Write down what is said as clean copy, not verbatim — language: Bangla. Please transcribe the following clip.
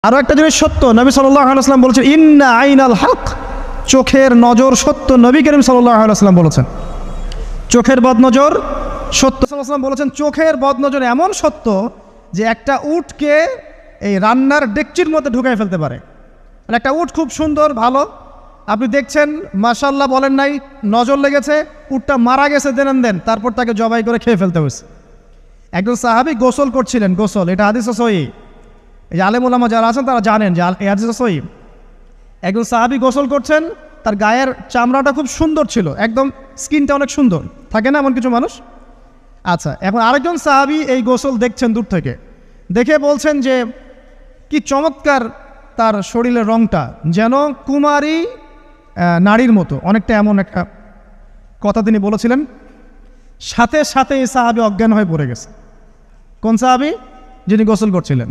আরও একটা জিনিস সত্য, নবী সাল্লাল্লাহু আলাইহি ওয়াসাল্লাম বলেছেন ইন্না আইনাল হক, চোখের নজর সত্য। নবী করিম সাল্লাল্লাহু আলাইহি ওয়াসাল্লাম বলেছেন চোখের বদনজর সত্য। সাল্লাল্লাহু বলেছেন চোখের বদনজর এমন সত্য যে একটা উটকে এই রান্নার ডেকচির মধ্যে ঢুকাই ফেলতে পারে। মানে একটা উট খুব সুন্দর ভালো, আপনি দেখছেন মাশাআল্লাহ বলেন নাই, নজর লেগেছে, উটটা মারা গেছে দেন তারপর তাকে জবাই করে খেয়ে ফেলতে হয়েছে। একজন সাহাবী গোসল করছিলেন, গোসল, এটা হাদিসে সহিহ, এই যে আলেম ওলামা যারা আছেন তারা জানেন যে এই হাদিসে সহিহ। একজন সাহাবী গোসল করছেন, তার গায়ের চামড়াটা খুব সুন্দর ছিল, একদম স্কিনটা অনেক সুন্দর থাকে না এমন কিছু মানুষ। আচ্ছা, এখন আরেকজন সাহাবী এই গোসল দেখছেন দূর থেকে, দেখে বলছেন যে কি চমৎকার তার শরীরের রংটা, যেন কুমারী নারীর মতো, অনেকটা এমন একটা কথা তিনি বলেছিলেন। সাথে সাথে এই সাহাবী অজ্ঞান হয়ে পড়ে গেছে। কোন সাহাবী? যিনি গোসল করছিলেন।